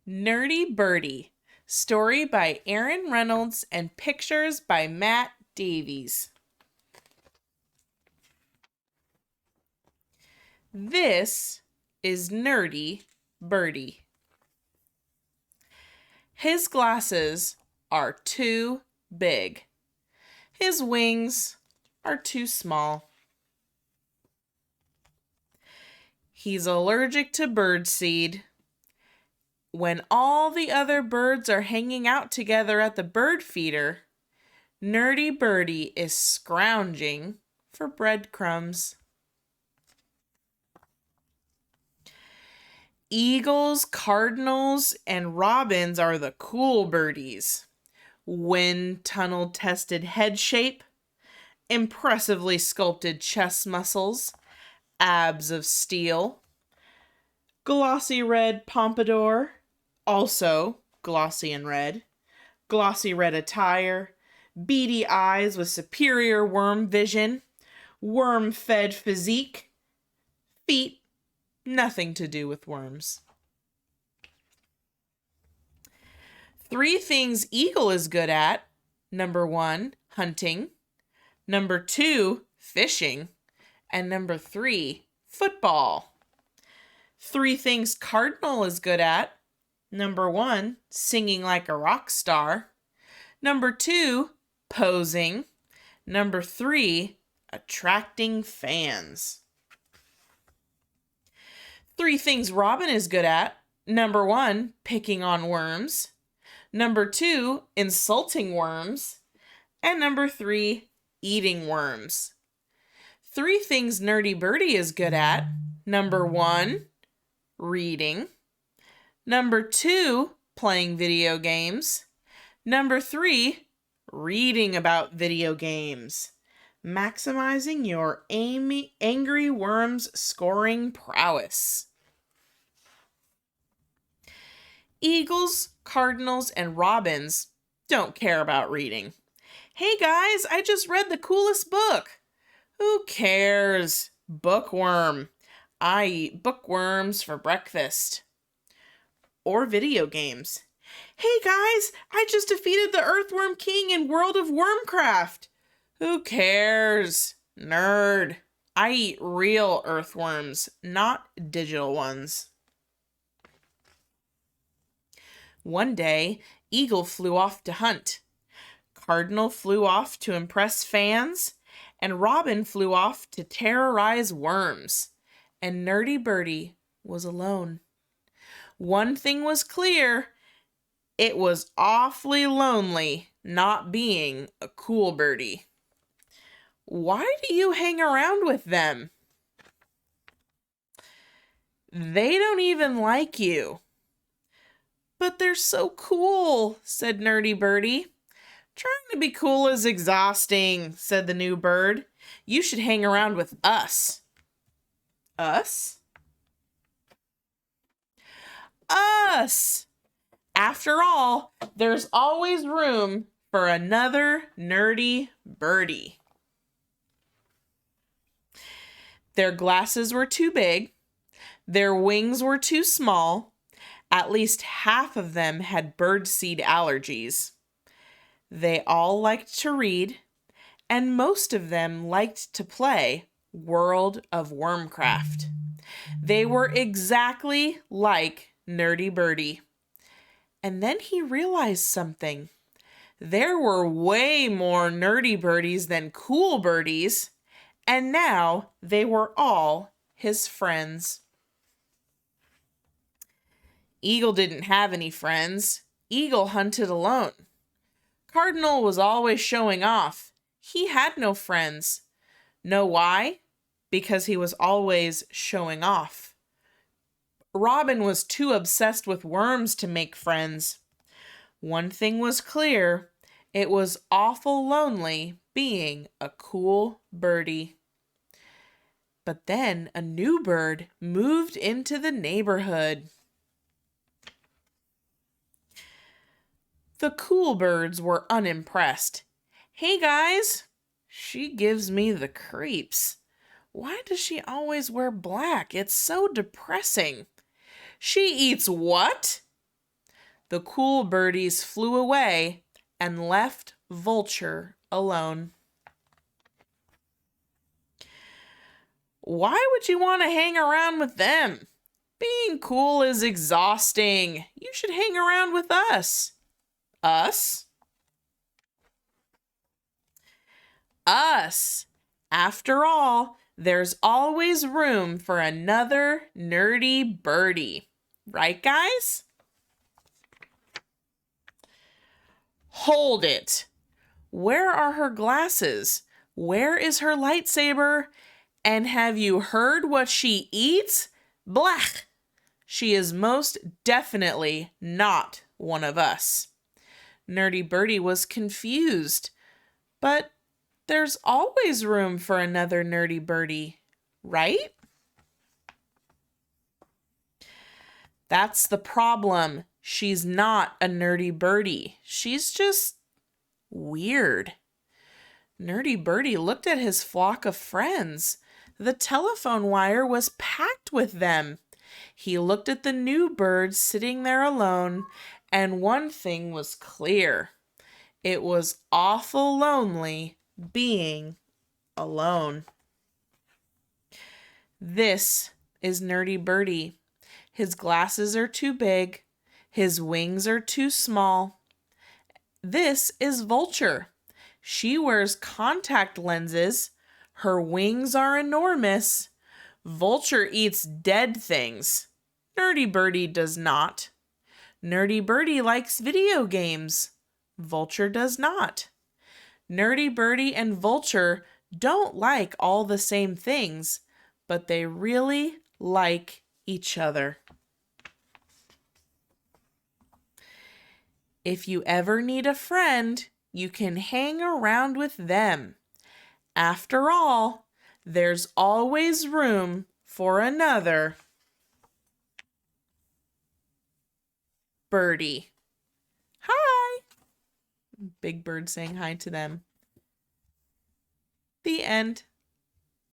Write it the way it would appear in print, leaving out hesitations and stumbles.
Nerdy Birdy. Story by Reynolds and pictures by Matt Davies. This is Nerdy Birdy. His glasses are too big. His wings are too small. He's allergic to birdseed. When all the other birds are hanging out together at the bird feeder, Nerdy Birdy is scrounging for breadcrumbs. Eagles, cardinals, and robins are the cool birdies. Wind tunnel tested head shape, impressively sculpted chest muscles, abs of steel, glossy red pompadour, also glossy and red, glossy red attire, beady eyes with superior worm vision, worm-fed physique, feet, nothing to do with worms. 3 things Eagle is good at. Number 1, hunting. Number 2, fishing. And number 3, football. 3 things Cardinal is good at. Number 1, singing like a rock star. Number 2, posing. Number 3, attracting fans. 3 things Robin is good at. Number 1, picking on worms. Number 2, insulting worms. And number 3, eating worms. 3 things Nerdy Birdy is good at. Number 1, reading. Number 2, playing video games. Number 3, reading about video games. Maximizing your angry worm's scoring prowess. Eagles, cardinals, and robins don't care about reading. Hey guys, I just read the coolest book. Who cares? Bookworm. I eat bookworms for breakfast. Or video games. Hey guys, I just defeated the Earthworm King in World of Wormcraft. Who cares? Nerd. I eat real earthworms, not digital ones. One day, Eagle flew off to hunt. Cardinal flew off to impress fans, and Robin flew off to terrorize worms. And Nerdy Birdy was alone. One thing was clear. It was awfully lonely not being a cool birdie. Why do you hang around with them? They don't even like you. But they're so cool, said Nerdy Birdy. Trying to be cool is exhausting, said the new bird. You should hang around with us. Us? Us! After all, there's always room for another Nerdy Birdy. Their glasses were too big. Their wings were too small. At least half of them had birdseed allergies. They all liked to read, and most of them liked to play World of Wormcraft. They were exactly like Nerdy Birdy. And then he realized something. There were way more Nerdy Birdies than cool birdies, and now they were all his friends. Eagle didn't have any friends. Eagle hunted alone. Cardinal was always showing off. He had no friends. Know why? Because he was always showing off. Robin was too obsessed with worms to make friends. One thing was clear. It was awful lonely being a cool birdie. But then a new bird moved into the neighborhood. The cool birds were unimpressed. Hey guys, she gives me the creeps. Why does she always wear black? It's so depressing. She eats what? The cool birdies flew away and left Vulture alone. Why would you want to hang around with them? Being cool is exhausting. You should hang around with us. Us? Us. After all, there's always room for another Nerdy Birdie. Right, guys? Hold it. Where are her glasses? Where is her lightsaber? And have you heard what she eats? Blech! She is most definitely not one of us. Nerdy Birdie was confused. But there's always room for another Nerdy Birdie, right? That's the problem. She's not a Nerdy Birdie. She's just weird. Nerdy Birdie looked at his flock of friends. The telephone wire was packed with them. He looked at the new bird sitting there alone, and one thing was clear. It was awful lonely being alone. This is Nerdy Birdie. His glasses are too big. His wings are too small. This is Vulture. She wears contact lenses. Her wings are enormous. Vulture eats dead things. Nerdy Birdie does not. Nerdy Birdie likes video games. Vulture does not. Nerdy Birdie and Vulture don't like all the same things, but they really like each other. If you ever need a friend, you can hang around with them. After all, there's always room for another birdie. Hi! Big Bird saying hi to them. The end.